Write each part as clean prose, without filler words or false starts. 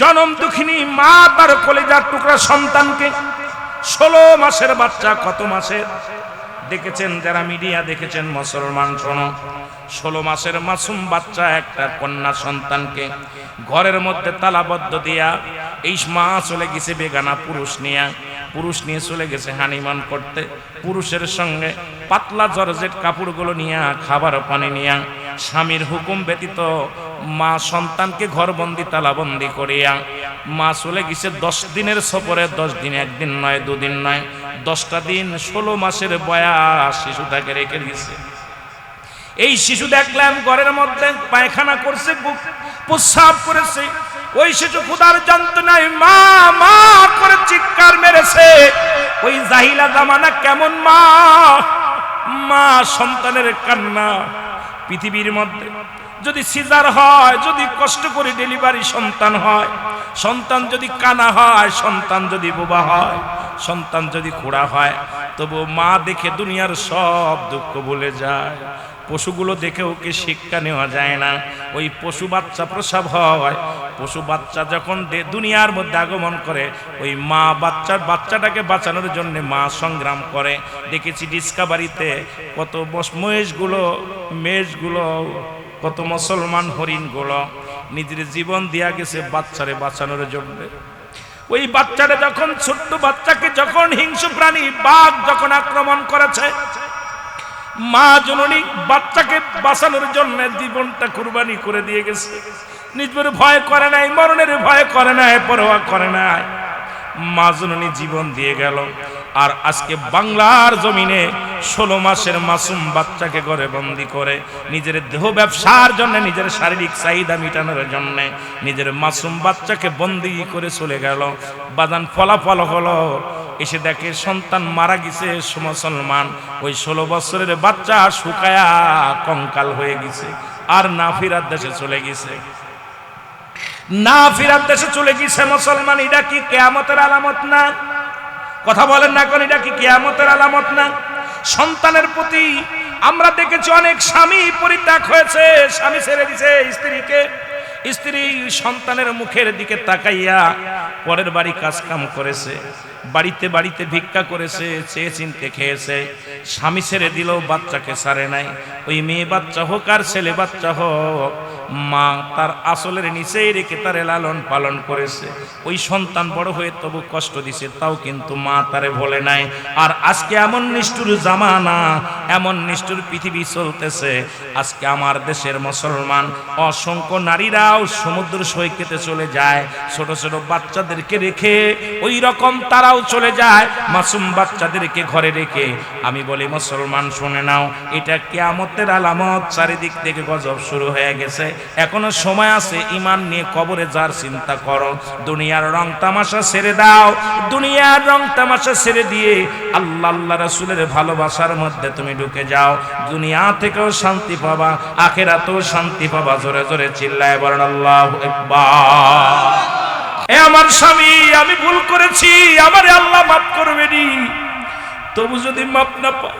জনম দুঃখিনী মা তার কলিজার টুকরা সন্তানকে 16 মাসের বাচ্চা, কত মাসের দেখেছেন যারা মিডিয়া দেখেছেন মুসলমান শোনো, 16 মাসের মাসুম বাচ্চা একটা কন্যা সন্তানকে ঘরের মধ্যে তালাবদ্ধ দিয়া এই মা চলে গেছে বেগানা পুরুষ নিয়ে চলে গেছে হানিমান করতে, পুরুষের সঙ্গে পাতলা জর্জেট কাপড়গুলো নিয়ে খাবার পানি নিয়ে স্বামীর হুকুম ব্যতীত মা সন্তানকে ঘরবন্দি তালাবন্দি করিয়া মা চলে গেছে 10 দিনের সফরে। 10 দিন, একদিন নয়, 2 দিন নয়, 10টা দিন 16 মাসের বয়স শিশুটাকে রেখে দিয়েছে। এই শিশু দেখলাম ঘরের মধ্যে পায়খানা করছে, প্রস্রাব করেছে। ওই শিশু ক্ষুধার যন্ত্রণায় মা মা করে চিৎকার মেরেছে। ওই জাহিলা জামানা কেমন মা মা সন্তানের কান্না। পৃথিবীর মধ্যে যদি সিজার হয়, যদি কষ্ট করে ডেলিভারি সন্তান হয়, সন্তান যদি কানা হয়, সন্তান যদি বোবা হয়, সন্তান যদি খোড়া হয়, তবু মা দেখে দুনিয়ার সব দুঃখ ভুলে যায়। পশুগুলো দেখে ওকে শিক্ষা নেওয়া যায় না। ওই পশু বাচ্চা প্রসব হয়, পশু বাচ্চা যখন দুনিয়ার মধ্যে আগমন করে, ওই মা বাচ্চাটাকে বাঁচানোর জন্য মা সংগ্রাম করে। দেখেছি ডিসকাভারিতে কত মেষগুলো কত মুসলমান হরিণগুলো নিজের জীবন দিয়া গেছে বাচ্চারে বাঁচানোর জন্য। ওই বাচ্চাটা যখন, ছোট্ট বাচ্চাকে যখন হিংস্র প্রাণী বাঘ যখন আক্রমণ করেছে, মা জননী বাচ্চাকে বাঁচানোর জন্য জীবনটা কুরবানি করে দিয়ে গেছে। নিজের ভয় করে নাই, মরণের ভয় করে নাই, পরোয়া করে নাই, মা জননী জীবন দিয়ে গেল। আর আজকে বাংলার জমিনে 16 মাসের মাসুম বাচ্চাকে ঘরে বন্দি করে নিজের দেহ ব্যবসার জন্য, নিজের শারীরিক চাহিদা মেটানোর জন্য নিজের মাসুম বাচ্চাকে বন্দি করে চলে গেল। বাজান ফলাফল হলো এসে দেখে সন্তান মারা গেছে মুসলমান। ওই 16 বছরের বাচ্চা শুকায়া কঙ্কাল হয়ে গেছে, আর না ফিরার দেশে চলে গেছে, না ফিরার দেশে চলে গেছে মুসলমান। এটা কি কিয়ামতের আলামত না? কথা বলেন না, কোন এটা কি কিয়ামতের আলামত না? সন্তানের প্রতি আমরা দেখেছি অনেক স্বামী পরিত্যাগ হয়েছে, স্বামী ছেড়ে দিয়েছে স্ত্রীকে, স্ত্রী সন্তানের মুখের দিকে তাকাইয়া পরের বাড়ি কাজ কাম করেছে, বাড়িতে বাড়িতে ভিক্ষা করেছে, চেয়ে চিনতে খেয়েছে, স্বামী ছেড়ে দিল, বাচ্চাকে ছাড়ে নাই। ওই মেয়ে বাচ্চা হোক আর ছেলে বাচ্চা হোক, মা তার আসলের নিচেই রেখে তারে লালন পালন করেছে। ওই সন্তান বড় হয়ে তবু কষ্ট দিছে, তাও কিন্তু মা তারে ভোলে নাই। আর আজকে এমন নিষ্ঠুর জামানা, এমন নিষ্ঠুর পৃথিবী চলতেছে। আজকে আমার দেশের মুসলমান অসংখ্য নারীরাও সমুদ্র সৈকতে চলে যায়, ছোট ছোট বাচ্চাদেরকে রেখে ওই রকম তারাও চলে যায়, মাসুম বাচ্চাদেরকে ঘরে রেখে। আমি বলি মুসলমান শুনে নাও, এটা কিয়ামতের আলামত। চারিদিক থেকে গজব শুরু হয়ে গেছে, এখনো সময় আছে। ঈমান নিয়ে কবরে যার চিন্তা করো, দুনিয়ার রং তামাশা ছেড়ে দাও, দুনিয়ার রং তামাশা ছেড়ে দিয়ে আল্লাহ রাসূলের ভালোবাসার মধ্যে তুমি ঢুকে যাও। দুনিয়া থেকেও শান্তি পাবা, আখিরাতেও শান্তি পাবা। জোরে জোরে চিল্লায় বলেন আল্লাহু আকবার। এ আমার স্বামী, আমি ভুল করেছি, আমারে আল্লাহ মাফ করবেনি। তবু যদি মাফ না পাই,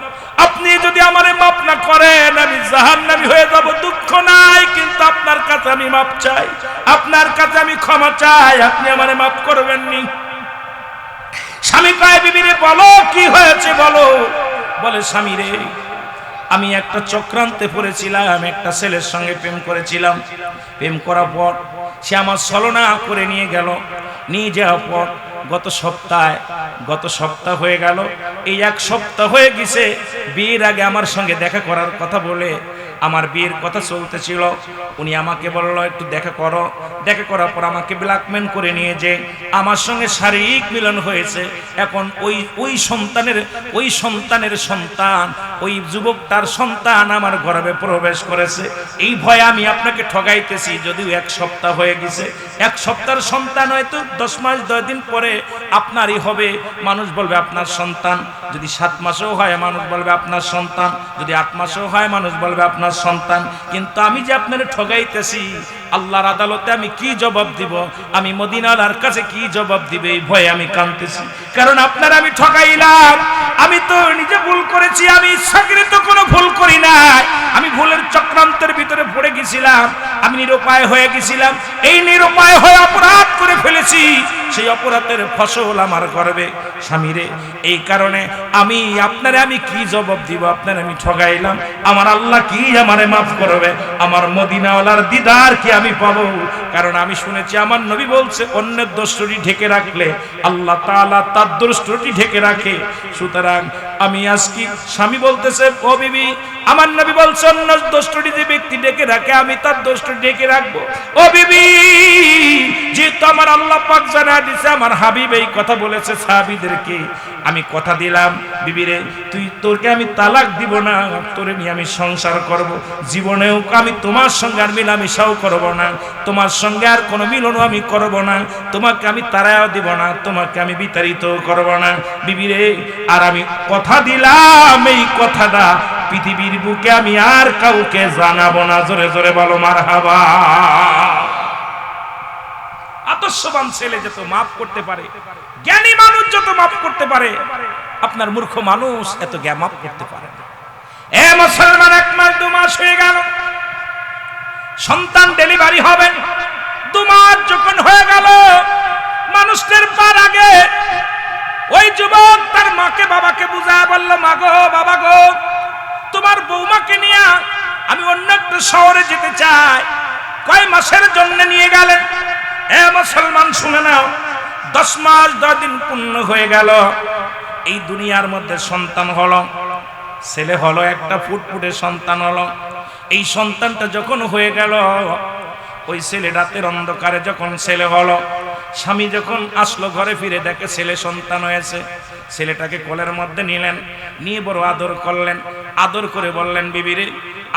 আপনি যদি আমারে মাফ না করেন, আমি জাহান্নামী হয়ে যাব, দুঃখ নাই। কিন্তু আপনার কাছে আমি মাফ চাই, আপনার কাছে আমি ক্ষমা চাই, আপনি আমারে মাফ করবেননি। স্বামী কয় বিবিরে, বলো কি হয়েছে বলো। বলে স্বামী রে, আমি একটা চক্রান্তে পড়েছিলাম, একটা ছেলের সঙ্গে প্রেম করেছিলাম। প্রেম করার পর সে আমার ছলনা করে নিয়ে গেল। নিয়ে যাওয়ার পর গত সপ্তাহ হয়ে গেল, এই 1 সপ্তাহ হয়ে গেছে। বিয়ের আগে আমার সঙ্গে দেখা করার কথা বলে, আমার বিয়ের কথা চলতেছিল, উনি আমাকে বলল একটু দেখা করো। দেখা করার পর আমাকে ব্ল্যাকমেল করে নিয়ে যে আমার সঙ্গে শারীরিক মিলন হয়েছে। এখন ওই সন্তানের সন্তান, ওই যুবকটার সন্তান আমার গর্ভে প্রবেশ করেছে। এই ভয়ে আমি আপনাকে ঠগাইতেছি। যদিও 1 সপ্তাহ হয়ে গেছে, 1 সপ্তাহের সন্তান হয়তো 10 মাস 10 দিন পরে আপনারই হবে। মানুষ বলবে আপনার সন্তান। যদি 7 মাসেও হয় মানুষ বলবে আপনার সন্তান, যদি 8 মাসেও হয় মানুষ বলবে আপনার সন্তান। কিন্তু আমি যে আপনারে ঠগাইতেছি, আল্লাহর আদালতে আমি কি জবাব দিব, আমি মদিনার কাছে কি জবাব দিবে, এই ভয়ে আমি কাঁদতেছি। কারণ আপনারা আমি ঠগাইলাম, আমি তো নিজে ভুল করেছি, আমি ইচ্ছাকৃত কোনো ভুল করি নাই। আমি ভুলের চক্রান্তের ভিতরে পড়ে গেছিলাম, আমি নিরুপায় হয়ে গেছিলাম। এই নিরুপায় হয়ে অপরাধ করে সেই অপরাধের ফসল আমার গর্বে। স্বামীরে, এই কারণে আমি আপনারে আমি কি জবাব দিব? আপনারে আমি ঠগাইলাম, আমার আল্লাহ কি আমারে মাফ করবে? আমার মদিনাওয়ালার দিদার কি আমি পাবো? কারণ আমি শুনেছি আমার নবী বলছে অন্যের দোষটি ঢেকে রাখলে আল্লাহ তাআলা তার দোষটি ঢেকে রাখে। সুতরাং আমি আজকে স্বামী বলতেছে, ও বিবি, আমার নবী বলছে অন্য দোষটি যে ব্যক্তি ঢেকে রাখে আমি তার দোষটি ঢেকে রাখবো। ও বিবি, যেহেতু আমার আল্লাহ পাক জানা দিয়েছে, আমার হাবিব এই কথা বলেছে সাহাবীদেরকে, আমি কথা দিলাম বিবিরে, তোরকে আমি তালাক দিব না, তোরে নিয়ে আমি সংসার করব, জীবনেও আমি তোমার সঙ্গে আর মিলামিশাও করব না, তোমার সঙ্গে আর কোনো মিলনও আমি করব না, তোমাকে আমি তাড়াও দিব না, তোমাকে আমি বিতাড়িত করব না বিবিরে। আর আমি কথা দিলাম এই কথাটা পৃথিবীর বুকে আমি আর কাউকে জানাবো না। জোরে জোরে বলো মারহাবা। আদর্শবান ছেলে যত মাফ করতে পারে, জ্ঞানী মানুষ যত মাফ করতে পারে, আপনার মূর্খ মানুষ এত জ্ঞান মাফ করতে পারে না। এ মুসলমান, 1 মাস 2 মাস হয়ে গেল, সন্তান ডেলিভারি হবে, 2 মাস যখন হয়ে গেল, মানুষের পার আগে ওই যুবক তার মাকে বাবাকে বুঝায় বলল, মা গো, বাবা গো, তোমার বৌমাকে নিয়ে আমি অন্য একটা শহরে যেতে চাই। কয় মাসের জন্য নিয়ে গেলেন? এ মুসলমান শুনে নাও, 10 মাস 10 দিন পূর্ণ হয়ে গেল, এই দুনিয়ার মধ্যে সন্তান হলো, ছেলে হলো, একটা ফুটফুটে সন্তান হলো। এই সন্তানটা যখন হয়ে গেল, ওই ছেলে রাতের অন্ধকারে যখন ছেলে হলো, স্বামী যখন আসলো ঘরে ফিরে দেখে ছেলে সন্তান হয়েছে, ছেলেটাকে কোলের মধ্যে নিলেন, নিয়ে বড় আদর করলেন, আদর করে বললেন, বিবিরে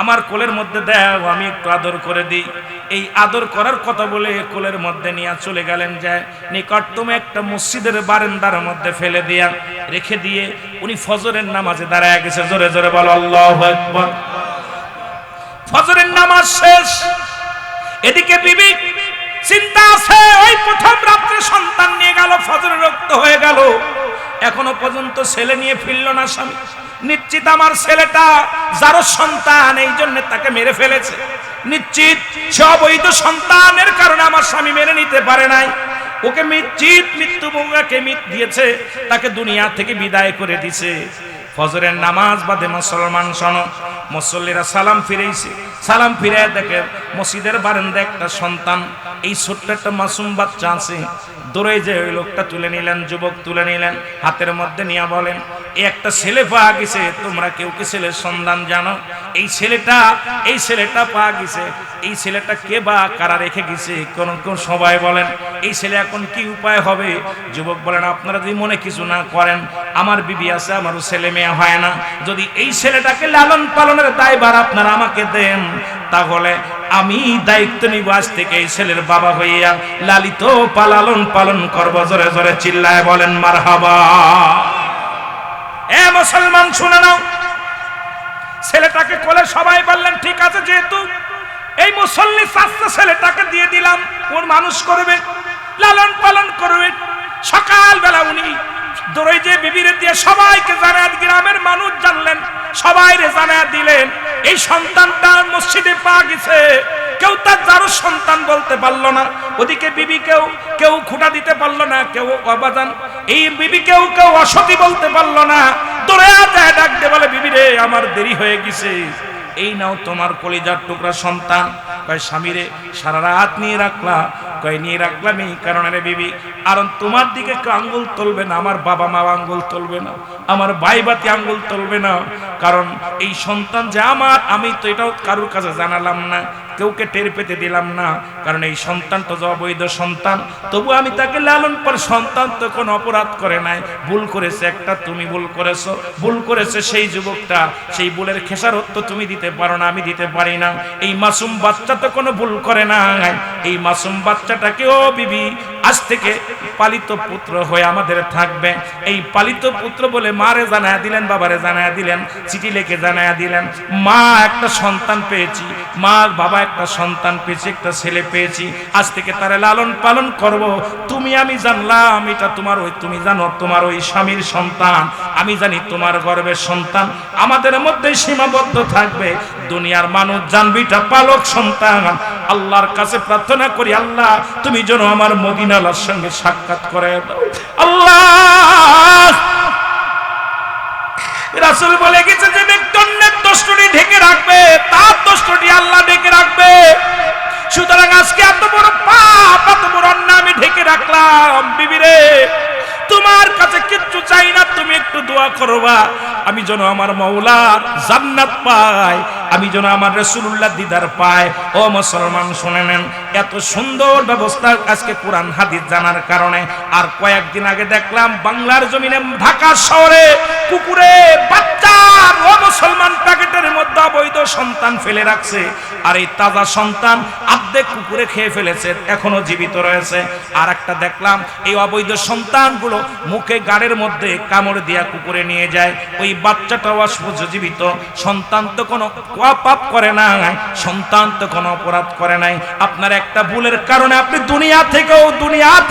আমার কোলের মধ্যে দাও, আমি একটু আদর করে দিই। এই আদর করার কথা বলে কোলের মধ্যে নিয়ে চলে গেলেন, যায় নিকটতম একটা মসজিদের বারান্দার মধ্যে ফেলে দিয়া রেখে দিয়ে উনি ফজরের নামাজে দাঁড়ায় গেছে। জোরে জোরে বলো আল্লাহু আকবার। ফজরের নামাজ শেষ, এদিকে বিবি চিন্তা আছে, ওই প্রথম রাত্রে সন্তান নিয়ে গেল, ফজরের রক্ত হয়ে গেল, এখনো পর্যন্ত ছেলে নিয়ে ফিরল না স্বামী। নিশ্চিত আমার ছেলেটা যার সন্তান, এই জন্য তাকে মেরে ফেলেছে, নিশ্চিত সে অবৈধ সন্তানের কারণে আমার স্বামী মেনে নিতে পারে নাই, ওকে নিশ্চিত মৃত্যুবঙ্গাকে দিয়েছে, তাকে দুনিয়া থেকে বিদায় করে দিছে। ফজরের নামাজ বাদে মুসলমান শোনো, মুসল্লিরা সালাম ফিরেছে, সালাম ফিরে দেখে মসজিদের বারান্দায় একটা সন্তান, এই ছোট্ট একটা মাসুম বাচ্চা আছে। দৌড়ে যে ওই লোকটা তুলে নিলেন, যুবক তুলে নিলেন, হাতের মধ্যে নিয়ে বলেন, এই একটা ছেলে পাওয়া গেছে, তোমরা কেউ কি ছেলের সন্ধান জানো? এই ছেলেটা পাওয়া গেছে, এই ছেলেটা কে বা কারা রেখে গেছে? কোন সবাই বলেন এই ছেলে এখন কি উপায় হবে? যুবক বলেন, আপনারা যদি মনে কিছু না করেন, আমার বিবি আছে, আমারও ছেলে মেয়ে হয় না, যদি এই ছেলেটাকে লালন পালনের দায়ভার আপনারা আমাকে দেন, তাহলে আমি দায়িত্ব নিব, আজ থেকে এই ছেলের বাবা হইয়া লালিত লালন পালন করব। জোরে জোরে চিল্লায় বলেন মারহাবা। এ মুসলমান শুনে নাও, ছেলেটাকে কোলে সবাই বললেন, ঠিক আছে, যেহেতু এই মুসল্লি চাচা ছেলেটাকে দিয়ে দিলাম, ওর মানুষ করবে, লালন পালন করবে। সকালবেলা উনি দৌড়ে যে বিবিরে দিয়ে সবাইকে জানায়, গ্রামের মানুষ জানলেন, সবাইরে জানায় দিলেন এই সন্তানটা মসজিদে পাওয়া গেছে। কেউ তার যারও সন্তান বলতে পারলো না, ওদিকে বিবি কেউ খুঁটা দিতে পারলো না, কেউ অবাজান এই বিবি কেউ অসতী বলতে পারলো না। দৌড়ে যায়, ডাক দিয়ে বলে, বিবি রে আমার দেরি হয়ে গেছে, এই নাও তোমার কলিজার টুকরা সন্তান। কয় স্বামীরে সারা রাত নিয়ে রাখলা? কয় নিয়ে রাখলাম এই কারণে রে বিবি, আর তোমার দিকে কেউ আঙ্গুল তুলবে না, আমার বাবা মা আঙ্গুল তুলবে না, আমার ভাই বাতি আঙ্গুল তুলবে না, কারণ এই সন্তান যে আমার, আমি তো এটাও কারোর কাছে জানালাম না, কেউকে টের পেতে দিলাম না, কারণ এই সন্তানটা যে অবৈধ সন্তান, তবু আমি তাকে লালন পালন, সন্তান তো কোনো অপরাধ করে নাই, ভুল করেছে একটা, তুমি ভুল করেছো, ভুল করেছে সেই যুবকটা, সেই ভুলের খেসারত তো তুমি দিতে পারো না, আমি দিতে পারি না। এই মাসুম বাচ্চা তো কোনো ভুল করে না, এই মাসুম বাচ্চাটাকে ও বিবি আজ থেকে পালিত পুত্র হয়ে আমাদের থাকবে। এই পালিত পুত্র বলে মারে জানায়া দিলেন, বাবারে জানায়া দিলেন, চিঠি লিখে জানায়া দিলেন, মা একটা সন্তান পেয়েছি, মা বাবা একটা সন্তান পেয়েছি, একটা ছেলে পেয়েছি, আজ থেকে তারা লালন পালন করব। তুমি আমি জানলাম এটা তোমার ওই, তুমি জানো তোমার ওই স্বামীর সন্তান, আমি জানি তোমার গর্ভের সন্তান, আমাদের মধ্যে সীমাবদ্ধ থাকবে, দুনিয়ার মানুষ জানবে এটা পালক সন্তান। আল্লাহর কাছে প্রার্থনা করি, আল্লাহ তুমি যেন আমার মদিনার তাআলার সঙ্গে সাক্ষাৎ করে দাও। আল্লাহ রাসূল বলে গেছে যে ব্যক্তি অন্যের দোষটি ঢেকে রাখবে তার দোষটি আল্লাহ ঢেকে রাখবে। সুতরাং আজকে এত বড় পাপ এত বড় অন্যায় আমি ঢেকে রাখলাম। বিবি রে, তোমার কাছে কিচ্ছু চাই না, তুমি একটু দোয়া করবা আমি যেন আমার মাওলার জান্নাত পাই, আমি যেন আমার রাসূলুল্লাহ দিদার পাই। ও মুসলমান শুনে নেন, এত সুন্দর ব্যবস্থা আজকে কোরআন হাদিস জানার কারণে। আর কয়েকদিন আগে দেখলাম বাংলার জমিনে ঢাকা শহরে পুকুরে বাচ্চা ও মুসলমান প্যাকেটের মধ্যে অবৈধ সন্তান ফেলে রাখছে। আর এই তাজা সন্তান অর্ধেক কুকুরে খেয়ে ফেলেছে, এখনো জীবিত রয়েছে। আর একটা দেখলাম এই অবৈধ সন্তানগুলো মুখে গাড়ের মধ্যে কামড় দিয়া কুকুরে নিয়ে যায়। ওই বাচ্চাটাও আজ জীবিত। সন্তান তো কোনো পাপ করে না, সন্তান তো কোনো অপরাধ করে নাই। আপনার একটা ভুলের কারণে আপনি দুনিয়া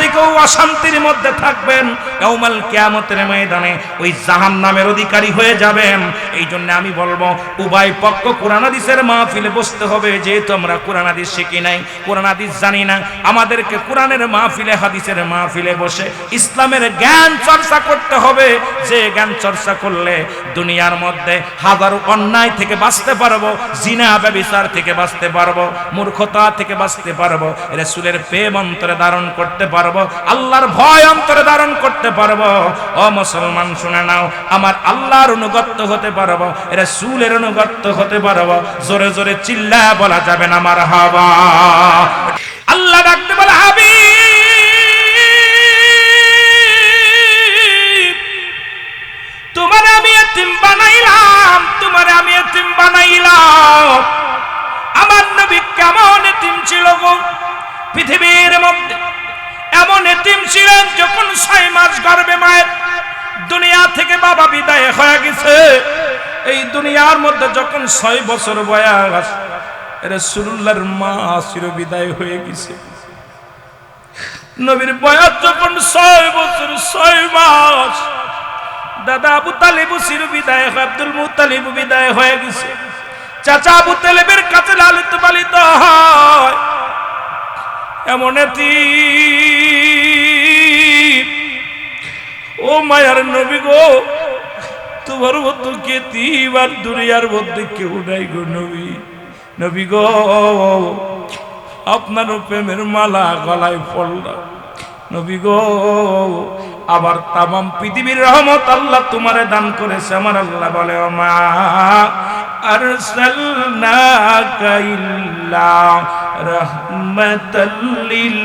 থেকেও অশান্তির মধ্যে থাকবেন। ইয়াউমাল কিয়ামতের ময়দানে ওই জাহান্নামের অধিকারী হয়ে যাবেন। এই জন্য আমি বলবো উভয় পক্ষ কোরআন হাদিসের মাহফিলে বসতে হবে। যেহেতু আমরা কোরআন হাদিস শিখি নাই, কোরআন হাদিস জানি না, আমাদেরকে কোরআনের মাহফিলে হাদিসের মাহফিলে বসে ইসলামের জ্ঞান চর্চা করতে হবে। যে জ্ঞান চর্চা করলে দুনিয়ার মধ্যে হাজারো অন্যায় থেকে বাঁচতে পারবো, জিনা ব্যভিচার থেকে বাঁচতে পারবো, মূর্খতা থেকে বাঁচতে পারবো, রাসূলের প্রেম অন্তরে ধারণ করতে পারবো, আল্লাহর ভয় অন্তরে ধারণ করতে পারবো। ও মুসলমান শুনে নাও, আমার আল্লাহর অনুগত হতে পারবো, রাসূলের অনুগত হতে পারবো। জোরে জোরে চিল্লায়া বলা যাবে না মারহাবা। আল্লাহ ডাকতে বলে হাবিব তোমারে আমি এতিম বানাইলাম, তোমারে আমি এতিম বানাইলাম। আমার নবী কেমন এতিম ছিল গো, পৃথিবীর মধ্যে এমন এতিম ছিলেন যখন 6 মাস গর্ভে মায়ের দুনিয়া থেকে বাবা বিদায় হয়ে গেছে। এই দুনিয়ার মধ্যে যখন 6 বছর বয়স রাসূলুল্লাহর মা চির বিদায় হয়ে গেছে। নবীর বয়স যখন 6 বছর 6 মাস, দাদা আবু তালিব চির বিদায় হয়, আব্দুল মুত্তালিব বিদায় হয়ে গেছে। চাচা আবু তালেবের কাছে লালিত পালিত হয়। এমন এতিম ও মায়ার নবী গো, তোমার মতো এতিম আর দুনিয়ার মধ্যে কেউ নাই গো নবী। নবী গো, আপনার প্রেমের মালা গলায় পড়ল নবী গো। আবার তামাম পৃথিবীর রহমত আল্লাহ তোমারে দান করেছে। আমার আল্লাহ বলে মা আরসালনাকা ইল্লা রাহমাতাল লিল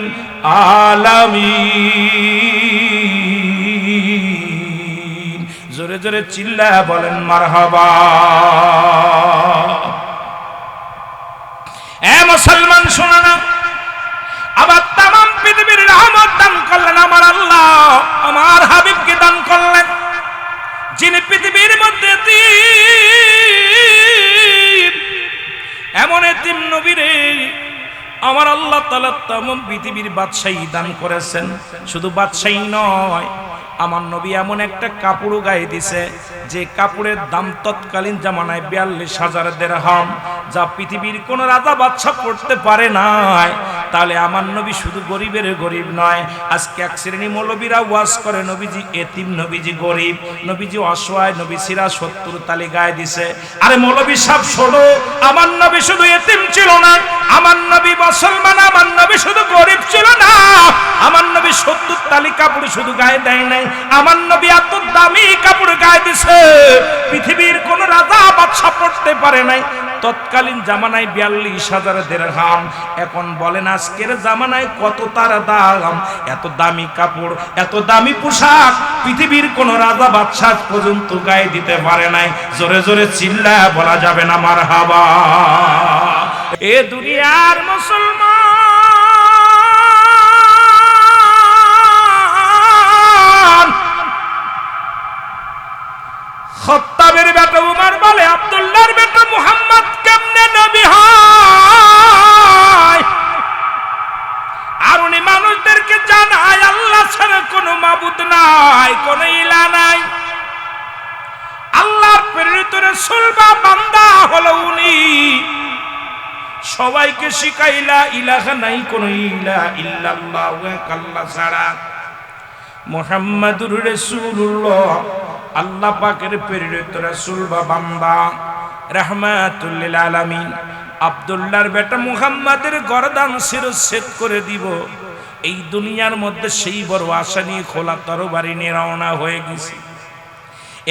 আলামিন। জোরে জোরে চিল্লায়া বলেন মারহাবা। এ মুসলমান শোনো না, আবার তামাম পৃথিবীর রহমত দান করলেন আমার আল্লাহ, আমার হাবিবকে দান করলেন, যিনি পৃথিবীর মধ্যে এমন এতিম নবী রে আমার আল্লাহ তাআলা তামাম পৃথিবীর বাদশাহী দান করেছেন। শুধু বাদশাহী নয়, আমার নবী এমন একটা কাপড়ও গায়ে দিছে যে কাপড়ের দাম তৎকালীন জামানায় 42,000 দিরহাম, যা পৃথিবীর কোন রাজা বাদশা করতে পারে নাই। তাহলে আমার নবী শুধু গরিবের গরিব নয়। আজকে এক শ্রেণী মৌলবীরা ওয়াজ করে নবীজি এতিম, নবীজি গরিব, নবীজি অসহায়, নবী সিরা 70 তালি গায়ে দিছে। আরে মৌলবী সাহেব শোনো, আমার নবী শুধু এতিম ছিল না, আমার নবী মুসলমান, আমার নবী শুধু গরিব ছিল না, আমার নবী 70 তালি কাপড় শুধু গায়ে দেয় নাই, আমার নবী এত দামি কাপড় গায়ে দিছে পৃথিবীর কোন রাজা বাদশা পড়তে পারে নাই। তৎকালীন জামানায় 42,000 দিরহাম। এখন বলেন আজকের জামানায় কত তার দাম? এত দামি কাপড়, এত দামি পোশাক পৃথিবীর কোন রাজা বাদশা পর্যন্ত গায়ে দিতে পারে নাই। জোরে জোরে চিল্লায়া বলা যাবে না মারহাবা। এ দুনিয়ার মুসলমান, খাত্তাবের বেটা উমর বলে আব্দুল্লাহর বেটা মুহাম্মদ কেমনে নবী হয়? আর উনি মানুষদেরকে জানায় আল্লাহ ছাড়া কোনো মাবুদ নাই, কোনো ইলাহ নাই। আল্লাহর প্রেরিত রাসূল বা বান্দা হলো উনি। সবাইকে শিখাইলা ইলাহা নাই কোন ইলাহা ইল্লাল্লাহ এক আল্লাহ ছাড়া, মুহাম্মাদুর রাসূলুল্লাহ আল্লাহ পাকের প্রেরিত রাসূল বা বান্দা রাহমাতুল লিল আলামিন। আব্দুল্লাহর বেটা মুহাম্মাদের গর্দান শিরচ্ছেদ করে দিব, এই দুনিয়ার মধ্যে সেই বড় আশা নিয়ে খোলা তরবারি নিয়ে রওনা হয়ে গেছি।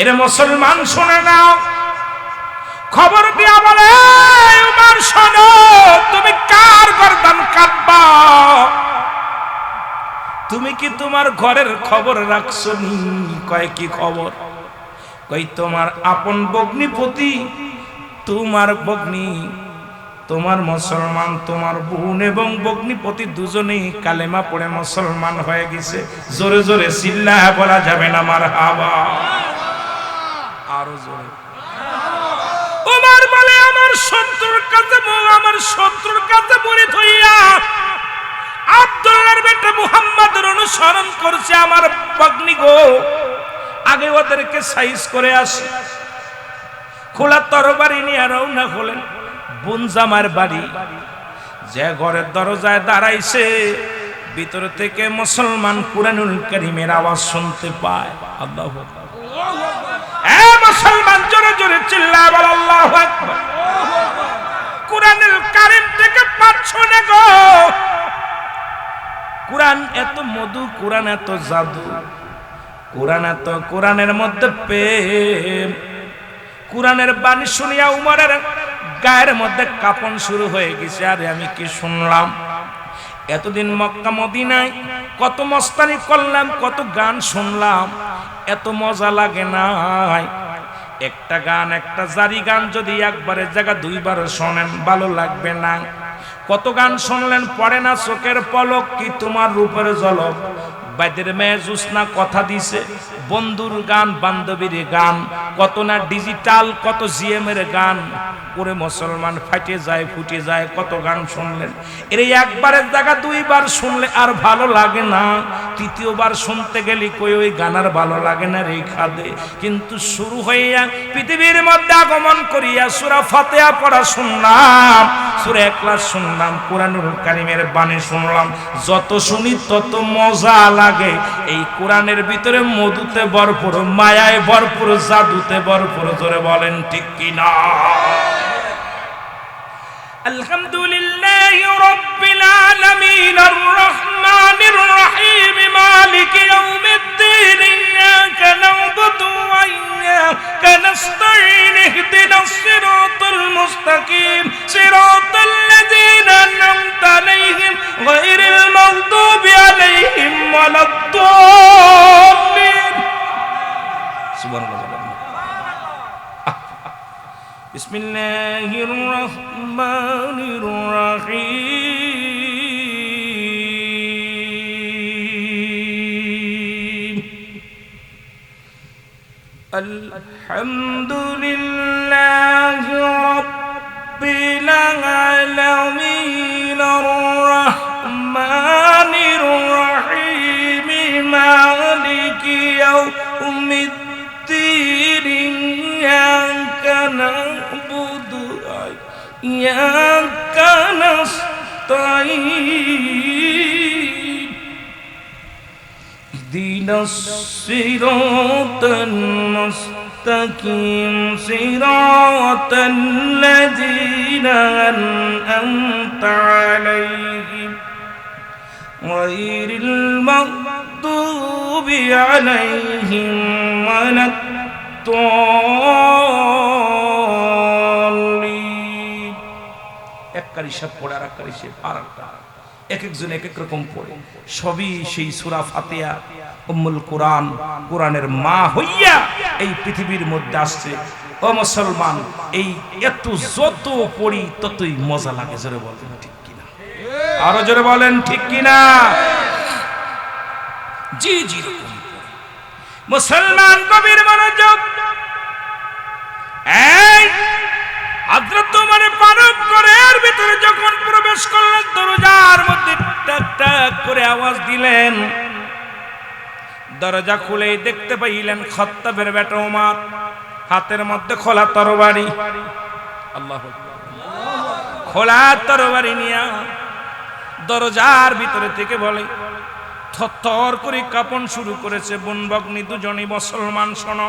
এর মুসলমান শুনে নাও, খবর দিয়া বলে উমর শোনো, তুমি কার গর্দান কাটবা? তুমি কি তোমার ঘরের খবর রাখছো নি? কয় কি খবর? কই তোমার আপন ভগ্নিপতি, তোমার ভগ্নি, তোমার মুসলমান, তোমার বোন এবং ভগ্নিপতি দুজনেই কালেমা পড়ে মুসলমান হয়ে গেছে। জোরে জোরে চিল্লায়া বলা যাবে না মারহাবা? আরো জোরে। ওমর বলে আমার শত্রুর কাছে মুরিদ হইয়া আব্দুল্লাহর বেটা মুহাম্মাদের অনুসরণ করছে আমার ভগ্নি গো, আগে ওদেরকে সাইজ করে আসি। খোলা তরবারি নিয়ে রওনা হলেন বোন জামার বাড়ি। যে ঘরের দরজায় দাঁড়াইছে, ভিতর থেকে মুসলমান কুরআনুল কারীমের আওয়াজ শুনতে পায়। আল্লাহু আকবার। এ মুসলমান জোরে জোরে চিল্লায় বল আল্লাহু আকবার। কুরআনুল কারীম থেকে পাঠ শুনে গো। কুরআন এত মধু, কুরআন এত জাদু, কুরআনের মধ্যে প্রেম। কুরআনের বাণী শুনিয়া উমরের গায়ের মধ্যে কাঁপন শুরু হয়ে গেছে। আরে আমি কি শুনলাম? এতদিন মক্কা মদিনায় কত মস্তানি করলাম, কত গান শুনলাম, এত মজা লাগে নাই। একটা গান, একটা জারি গান যদি একবারের জায়গা দুইবার শোনেন ভালো লাগবে না। কত গান শুনলেন, পড়ে না চোখের পলক কি তোমার রূপের ঝলক। বাইদের মেয়ে জুসনা কথা দিছে, বন্ধুর গান, বান্ধবীর গান, কত না ডিজিটাল, কত জিএমের গান করে মুসলমান ফাটে যায়, ফুটে যায়। কত গান শুনলেন, এর একবারের জায়গা দুইবার শুনলে আর ভালো লাগে না। তৃতীয়বার শুনতে গেলে কই ওই গানার ভালো লাগে না রে খাদে। কিন্তু শুরু হইয়া পৃথিবীর মধ্যে আগমন করিয়া সূরা ফাতিহা পড়া শুনলাম, সূরা ইখলাস শুনলাম, কুরআনুল কারীমের বাণী শুনলাম, যত শুনি তত মজা লাগে। এই কোরআনের ভিতরে মধুতে ভরপুর, মায়ায় ভরপুর, জাদুতে ভরপুর। জোরে বলেন ঠিক কিনা? আলহামদুলিল্লাহি রাব্বিল আলামিন আর রহমানির রহিম মালিকি ইয়াউমিদ্দিন ইয়াকা না'বুদু ওয়া ইয়াকা নাস্তাঈন ইহদিনাস সিরাতাল মুস্তাকিম সিরাতাল লাযীনা আন'আমতা আলাইহিম গায়রিল মাগদুবি আলাইহিম ওয়ালাদ-দাল্লিন। সুবহানাল্লাহ। বিসমিল্লাহির রহমানির রহিম। আলহামদুলিল্লাহি রাব্বিল আলামিন আর রহমানির রহিম মালিকি ইয়াউমিদ্দিন ইয়াকা না'বুদু ওয়া ইয়াকা নাস্তাঈন ইহদিনাস সিরাতাল মুস্তাকিম সিরাতাল লাযীনা আন'আমতা আলাইহিম গায়রিল মাগদুবি আলাইহিম ওয়ালাদ-দাল্লিন। এককারি সব পড়ে আর এককারি সে আরেকটা, এক একজন এক এক রকম পড়ে। সবই সেই সূরা ফাতিহা উম্মুল কুরআন, কোরআনের মা হইয়া এই পৃথিবীর মধ্যে আসছে। ও মুসলমান, এই এত যত পড়ি ততই মজা লাগে। জোরে বলেন ঠিক কিনা? আরো জোরে বলেন ঠিক কিনা? জি জি। মুসলমান কবির মনোযোগ। এই হযরত ওমর ফারুক ঘরের ভিতরে যখন প্রবেশ করলেন, দরজার মধ্যে টাক টাক করে আওয়াজ দিলেন। দরজা খুলেই দেখতে পাইলেন খাত্তাবের বেটা ওমর, হাতের মধ্যে খোলা তরবারি। আল্লাহু আকবার। খোলা তরবারি নিয়ে দরজার ভিতরে থেকে বলে, থরথর করে কাঁপন শুরু করেছে। বোন ভগ্নী দুজনই মুসলমান, শোনো।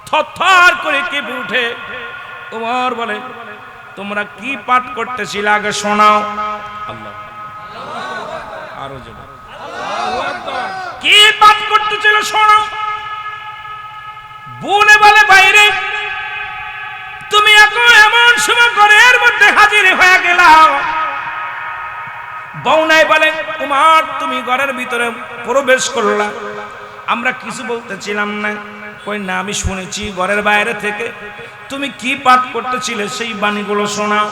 থরথর করে কেঁপে উঠে ওমর বলে, তোমরা কি পাঠ করতেছিলে আগে শোনাও। আল্লাহ, আরো জোরে, কি পাঠ করতেছিল শোনাও। বোনে বলে, বাইরে তুমি এখন এমন সময় ঘরের মধ্যে হাজির হয়ে গেলাম। বউনাই বলে, উমর তুমি ঘরের ভিতরে প্রবেশ করলা, আমরা কিছু বলতেছিলাম না। কই না, আমি শুনেছি ঘরের বাইরে থেকে তুমি কি পাঠ করতেছিলে সেই বাণীগুলো শোনাও।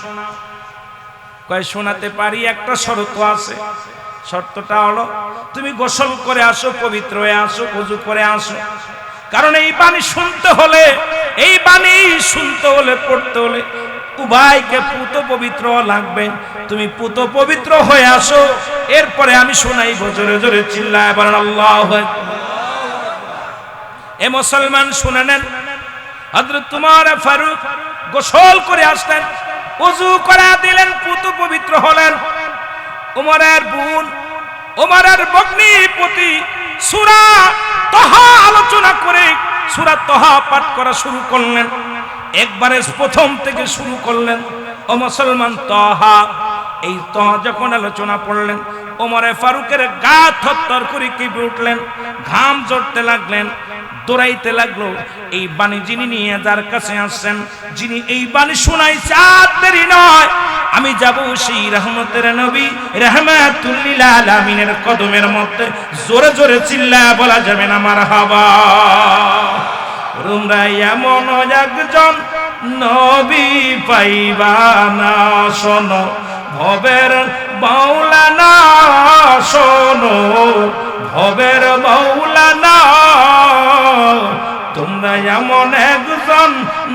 কয় শোনাতে পারি, একটা শর্ত আছে। শর্তটা হলো তুমি গোসল করে আসো, পবিত্র হয়ে আসো, ওযু করে আসো। কারণ এই বাণী শুনতে হলে, এই বাণী শুনতে হলে, পড়তে হলে উভয়কে পুত পবিত্র লাগবে। তুমি পুত পবিত্র হয়ে আসো, এরপরে আমি শোনাইব। জোরে জোরে চিল্লায় বলেন আল্লাহু আকবার। এ মুসলমান শুনে নেন, হযরত উমর ফারুক গোসল করে আসলেন, ওযু করে দিলেন, পুত পবিত্র হলেন। উমরের বোন, উমরের ভগ্নী প্রতি সূরা তাহা আলোচনা করে সূরা তাহা পাঠ করা শুরু করলেন। একবারে প্রথম থেকে শুরু করলেন। ও মুসলমান, তাহা, এই তাহা যখন আলোচনা পড়লেন, ওমরে ফারুকের গা থরথর করে কেঁপে উঠলেন, ঘাম ঝরতে লাগলেন, দৌড়াইতে লাগলো। এই বাণী যিনি নিয়ে যার কাছে আসছেন, যিনি এই বাণী শোনাইছে, আর দেরি নয়, আমি যাব সেই রহমতের নবী রাহমাতুল লিল আলামিনের কদমের মধ্যে। জোরে জোরে চিল্লায়া বলা যাবে না মারহাবা। তোমরা এমন একজন নবী পাইবা না, শোনো ভবের মাওলানা, শোনো ভবের মাওলানা। তোমরা এমন একজন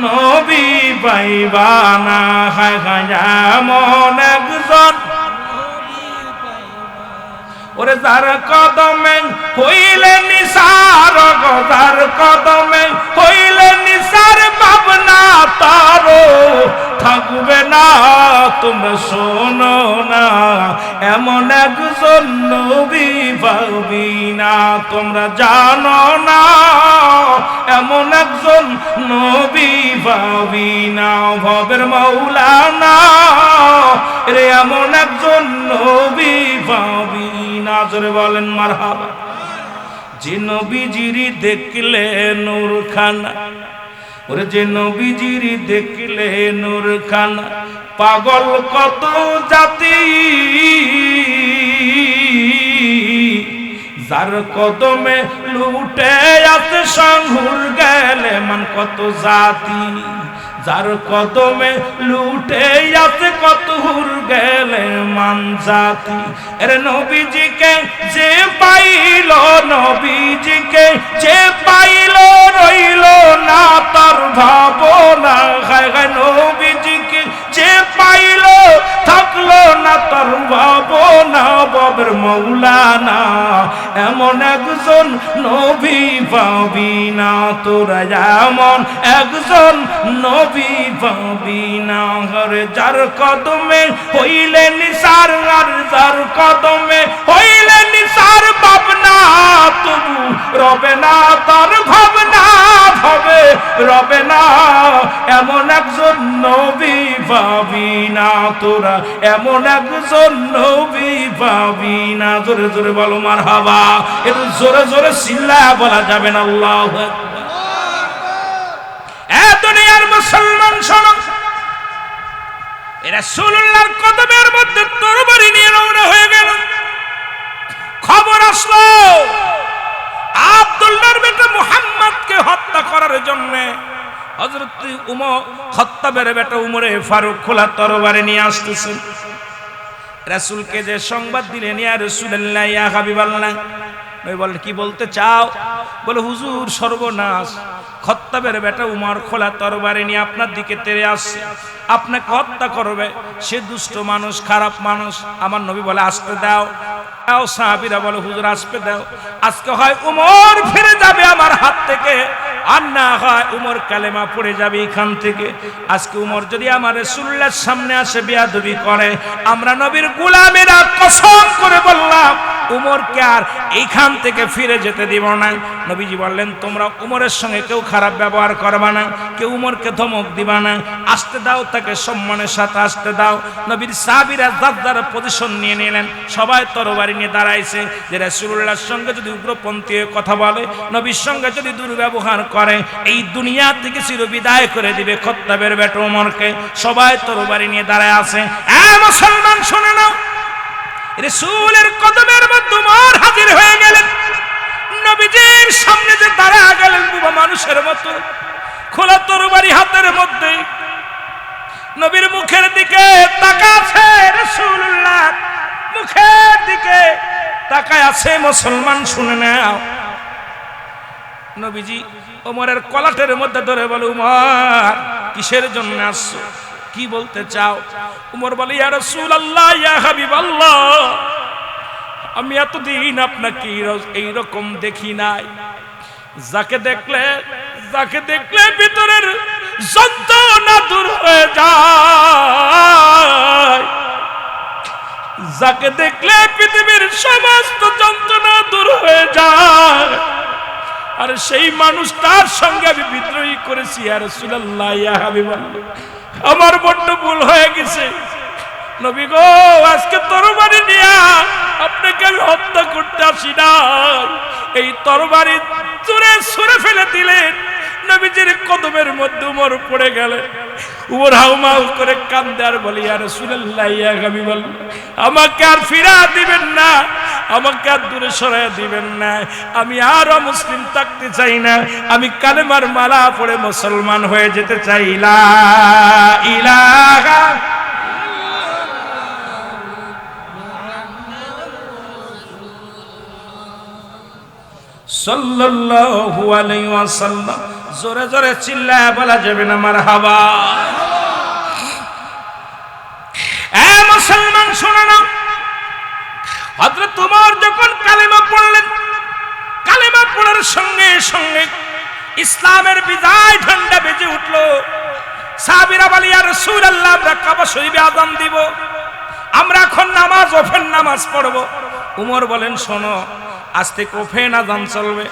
নবী পাইবা না, হায় হায় এমন একজন। ওরে যার কদমে হইলে নিসার, যার কদমে হইলে নিসার ভাবনা তারো থাকবে না। তোমরা শোনো না, এমন একজন নবী পাবি না। তোমরা জানো না, এমন একজন নবী পাবি না। ভবের মাওলানা রে, এমন একজন নবী পাবি না। জোরে বলেন মারহাবা। যে নবীজিরি দেখলে নূর খানা, ওরে যে নবীজিরি দেখলে নূর খানা, পাগল কত জাতি, যার কদমে লুটে আছে সংহুর গেলে মান কত জাতি, যার কদমে লুটে আছে কত হুর গেলে মান জাতি। এর নবীজিকে যে পাইল, নবীজিকে যে পাইল, রইল না তার ভাবনা। হায় হায় নবীজিকে যে পাইল, থাকলো না তার ভাবনা। বাবের মাওলানা এমন একজন নবী পাবি না। তোরা এমন একজন নবী পাবি না। হরে যার কদমে হইলে নিসার, আর যার কদমে হইলে নিসার ভাবনা, তবু রবে না তার ভাবনা, ভাবে রবে না। এমন একজন নবী পাবি না। তোরা এমন একজন নবী পাবি না। জোরে জোরে বলো মারহাবা। একটু জোরে জোরে চিল্লায়া বলা যাবে না আল্লাহু আকবার। এ দুনিয়ার মুসলমান শোনো, রাসূলুল্লাহর কদমের মধ্যে তরবারি নিয়ে রওনা হয়ে গেল। খবর আসলো আব্দুল্লাহর বেটা মুহাম্মদকে হত্যা করার জন্য হযরত উমর, খাত্তাবের বেটা উমরে ফারুক খোলা তরবারি নিয়ে আসতেছেন। রাসূলকে যে সংবাদ দিলেন, ইয়া রাসূলুল্লাহ, ইয়া হাবিবাল্লাহ, নবী বলেন কি বলতে চাও? বলে হুজুর সর্বনাশ, খাত্তাবের বেটা উমর খোলা তরবারি নিয়ে আপনার দিকে তেড়ে আসছে, আপনাকে হত্যা করবে। সে দুষ্ট মানুষ, খারাপ মানুষ। আমার নবী বলে আসতে দাও। সাহাবীরা বলে হুজুর আসবে দাও, আজকে হয় উমর ফিরে যাবে আমার হাত থেকে, আর না হয় উমর কালেমা পড়ে যাবে এখান থেকে। আজকে উমর যদি আমার রাসূলুল্লাহর সামনে আসে বেয়াদবি করে, আমরা নবীর গোলামেরা কসম করে বললাম উমরকে আর এইখান থেকে ফিরে যেতে দিব না। নবীজি বললেন তোমরা উমরের সঙ্গে কেউ খারাপ ব্যবহার করবা না, কেউ উমরকে ধমক দিবা না, আসতে দাও, তাকে সম্মানের সাথে আসতে দাও। নবীর সাহাবীরা যার পজিশন নিয়ে নিলেন, সবাই তরবারি নিয়ে দাঁড়াইছে যে রাসূলুল্লাহর সঙ্গে যদি উগ্রপন্থী কথা বলে, নবীর সঙ্গে যদি দুর্ব্যবহার করে, এই দুনিয়া থেকে চিরবিদায় করে দিবে খত্তাবের বেটা উমরকে। সবাই তরবারি নিয়ে দাঁড়ায় আছে। মুসলমান শুনে নাও, রাসূলের কদমের মধ্যে উমর হাজির হয়ে গেলেন। নবীজির সামনে যে দাঁড়ায় গেলেন বুবা মানুষের মতো, খোলা তরবারি হাতের মধ্যে, নবীর মুখের দিকে তাকাচ্ছে, রাসূলুল্লাহ মুখের দিকে তাকায় আছে। মুসলমান শুনে নাও, নবীজি ওমরের কলাটের মধ্যে ধরে বলে উমর কিসের জন্য আসছো, কি বলতে চাও? উমর বলে ইয়া রাসূলুল্লাহ, ইয়া হাবিবাল্লাহ, আমি এতদিন আপনাকে এইরকম দেখি নাই। যাকে দেখলে ভিতরের যন্ত্রণা দূর হয়ে যায়, যাকে দেখলে পৃথিবীর সমস্ত যন্ত্রণা দূর হয়ে যায়, আর সেই মানুষটার সঙ্গে আমি বিদ্রোহী করেছি। ইয়া রাসূলুল্লাহ, ইয়া হাবিবাল্লাহ, আমার বড্ড ভুল হয়ে গেছে। নবী গো, আজকে তরবারি নিয়ে আপনাকে আমি হত্যা করতে আসি না। এই তরবারি ছুঁড়ে ফেলে দিলেন, নবীজির কদমের মধ্যে উমর পড়ে গেলেন। উমর হাউমাউ করে কান্দে আর বলে ইয়া রাসূলুল্লাহ, ইয়া হাবিবাল্লাহ, আমাকে আর ফিরা দিবেন না, আমাকে আর দূরে সরাইয়া দিবেন না, আমি আর মুসলিম থাকতে চাই না, আমি কালেমার মালা পড়ে মুসলমান হয়ে যেতে চাই। লা ইলাহা সাল্লাল্লাহু আলাইহি ওয়াসাল্লাম। জোরে জোরে চিল্লায় বলা যাবে না মারহাবা। এ মুসলমান শুনে নাও, হযরত ওমর যখন কালেমা পড়লেন, কালেমা পড়ার সঙ্গে সঙ্গে ইসলামের বিজয় ঝান্ডা বেজে উঠল। সাহাবীরা বলে ইয়া রাসূলুল্লাহ, আমরা কাবা শরীফে আযান দিব, আমরা এখন নামাজ ওফেন নামাজ পড়ব। উমর বলেন শোনো, আজ থেকে ওফেন আযান চলবে,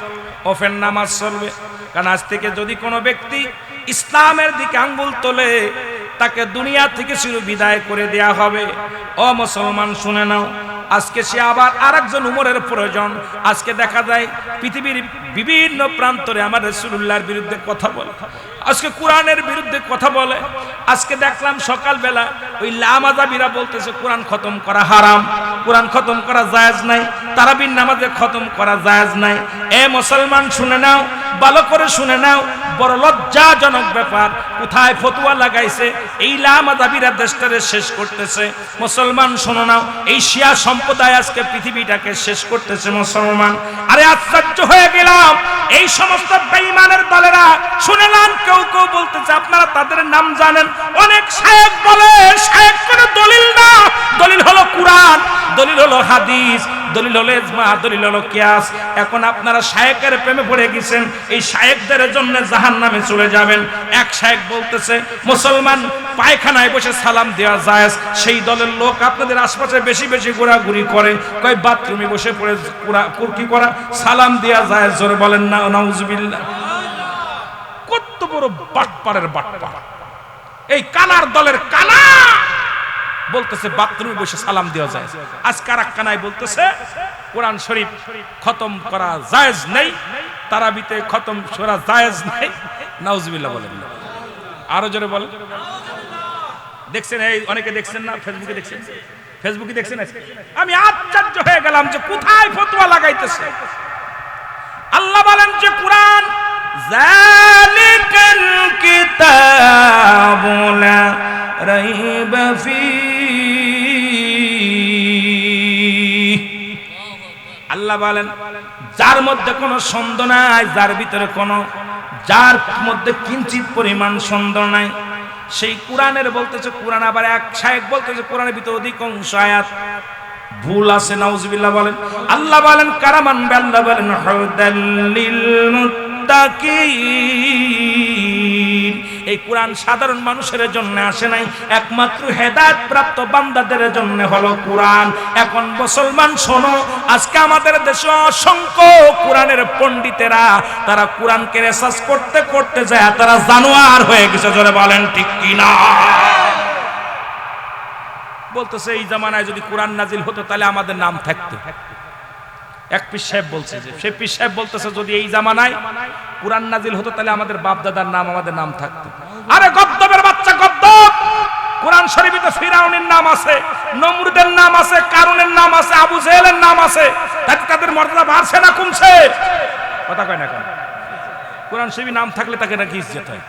ওফেন নামাজ চলবে। কারণ আজ থেকে যদি কোনো ব্যক্তি ইসলামের দিকে আঙ্গুল তোলে, তাকে দুনিয়া থেকে চির বিদায় করে দেয়া হবে। ও মুসলমান শুনে নাও, আজকে সে আবার আরেকজন উমরের প্রয়োজন। আজকে দেখা যায় পৃথিবীর বিভিন্ন প্রান্তরে আমার রাসূলুল্লাহর বিরুদ্ধে কথা বলে, আজকে কোরআনের বিরুদ্ধে কথা বলে। আজকে দেখলাম সকালবেলা ওই লামাযাবিরা বলতেছে কোরআন খতম করা হারাম, কোরআন খতম করা জায়েজ নাই, তারাবির নামাজে খতম করা জায়েজ নাই। এ মুসলমান শুনে নাও, ভালো করে শুনে নাও, বড় লজ্জাজনক ব্যাপার। কোথায় ফতোয়া লাগাইছে, এই লামাযাবিরা দেশটারে শেষ করতেছে। মুসলমান শুনো নাও, এই শিয়া সম্প্রদায় আজকে পৃথিবীটাকে শেষ করতেছে। মুসলমান, আরে আশ্চর্য হয়ে গেলাম, এই সমস্ত বেঈমানের দলেরা শুনলাম কেউ কেউ বলতেছে, আপনারা তাদের নাম জানেন, অনেক শায়েখ বলে শায়েখ কোনো দলিল না, দলিল হলো কোরআন, দলিল হলো হাদিস, দলিল হলো ইজমা, দলিল হলো কিয়াস। এখন আপনারা শায়েখের প্রেমে পড়ে গেছেন, এই শায়েখদের জন্য জাহান্নামে চলে যাবেন। এক শায়েখ বলতেছে মুসলমান পায়খানায় বসে সালাম দেওয়া জায়েজ, সেই দলের লোক আপনাদের আশপাশে বেশি বেশি ঘোরাঘুরি করে, কয় বাথরুমে বসে পড়ে কি করা সালাম দেওয়া জায়েজ। জোরে বলেন না নাউজুবিল্লাহ। কত বড় বাটপারের বাটপার এই কানার দলের কানা, বলতেছে বাথরুমে বসে সালাম দেওয়া যায়। আজ কারাক কানায় বলতেছে কোরআন শরীফ খতম করা জায়েজ নেই, তারাবিতে খতম করা জায়েজ নেই। নাউজুবিল্লাহ বলেন, আরো জোরে বলেন। দেখছেন, এই অনেকে দেখছেন না, ফেসবুকে দেখছেন, ফেসবুকে দেখছেন। আমি আশ্চর্য হয়ে গেলাম যে কোথায় ফতোয়া লাগাইতেছে। আল্লাহ বলেন যে কোরআন যালিকাল কিতাবু লা রাইবা ফীহি, আল্লাহ বলেন যার মধ্যে কোনো সন্দেহ নাই, যার ভিতরে কোনো, যার মধ্যে কিঞ্চিত পরিমাণ সন্দেহ নাই, সেই কোরআনের বলতেছে। কোরআন আবার এক শায়েখ বলতেছে কোরআনের ভিতরে অধিকাংশ আয়াত ভুল আছে নাউজুবিল্লাহ বলেন। আল্লাহ বলেন কারামান, আল্লাহ বলেন হুদাল্লিল মুত্তাকিন। এই কোরআন সাধারণ মানুষের জন্য আসে নাই, একমাত্র হেদায়েত প্রাপ্ত বান্দাদের জন্য হলো কোরআন। এখন মুসলমান শোনো, আজকে আমাদের দেশে অসংখ্য কোরআনের পণ্ডিতেরা তারা কোরআনকে রিসার্চ করতে করতে যায় তারা জানোয়ার হয়ে গেছে। জোরে বলেন ঠিক কিনা? বলতেছে এই জামানায় যদি কোরআন নাজিল হতো তাহলে আমাদের নাম থাকতো। এক পীর সাহেব বলছে, যে সে পীর সাহেব বলতেছে যদি এই জামানায় কোরআন নাজিল হতো তাহলে আমাদের বাপ দাদার নাম আমাদের নাম থাকতো। আরে গদ্দবের বাচ্চা গদ্দব, কোরআন শরীফে তো ফিরাউনের নাম আছে, নমরুদের নাম আছে, কারুনের নাম আছে, আবু জেহেলের নাম আছে, তাতে তাদের মর্যাদা বাড়ছে না কমছে? কথা কয় না কেন? কোরআন শরীফে নাম থাকলে তাকে নাকি ইজ্জত হয়।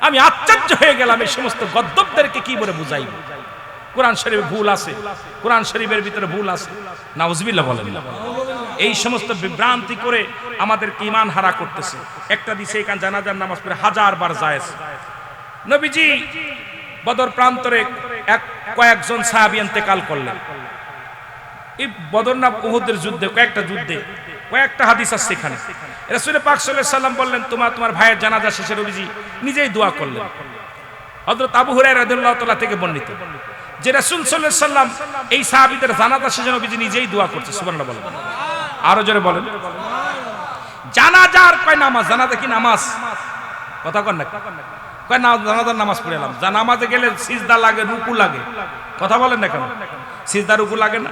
আমি আশ্চর্য হয়ে গেলাম এই সমস্ত গদ্দবদেরকে কি বলে বুঝাইব? কোরআন শরীফে ভুল আছে, কোরআন শরীফের ভিতরে ভুল আছে, নাউজুবিল্লাহ বলেন। এই সমস্ত বিভ্রান্তি করে আমাদেরকে ঈমান হারা করতেছে। একটা দিছে এখান জানাজার নামাজ পড়ে 1000 বার জায়েজ। নবীজি বদর প্রান্তরে কয়েকজন সাহাবী ইন্তেকাল করলেন। এই বদর না উহুদের যুদ্ধে, কয়েকটা যুদ্ধে কয়েকটা হাদিস আছে এখানে। রাসূল পাক সাল্লাল্লাহু আলাইহি সাল্লাম বললেন তোমার ভাইয়ের জানাজা শেষে নবীজি নিজেই দোয়া করলেন। হযরত আবু হুরায়রা রাদিয়াল্লাহু তাআলা থেকে বর্ণিত যে রাসূল সাল্লাল্লাহু আলাইহি সাল্লাম এই সাহাবীদের জানাজা শেষে নবীজি নিজেই দোয়া করছে। সুবহানাল্লাহ বলেন, আরো জোরে বলেন। জানাজার কয় নামাজ, জানাজা কি নামাজ? কথা কন না, কয় না জানাজার নামাজ পড়ে এলাম। নামাজে গেলে সিজদা লাগে, রুকু লাগে। কথা বলেন না কেন? সিজদা রুকু লাগে না?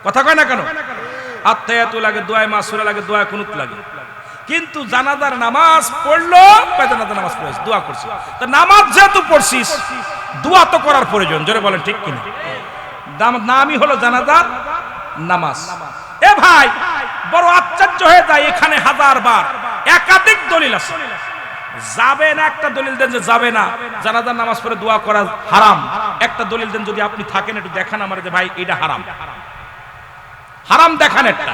কথা কয় না কেন? আত্তায়াতু লাগে, দোয়া মাসুরা লাগে, দোয়া কুনুত লাগে। কিন্তু জানাজার নামাজ পড়লো, জানাজার নামাজ পড়েছিস, দোয়া করছিস। তা নামাজ যেহেতু পড়ছিস, দোয়া তো করার প্রয়োজন। জোরে বলেন ঠিক কিনা? নামই হলো জানাজার নামাজ। এ ভাই, বড় আশ্চর্য হয়ে যায়, এখানে 1000 বার একাধিক দলিল আছে। যাবে না একটা দলিল দেন যে যাবে না জানাজার নামাজ পড়ে দোয়া করা হারাম। একটা দলিল দেন যদি আপনি থাকেন, একটু দেখান আমার যে ভাই এটা হারাম, হারাম দেখান একটা।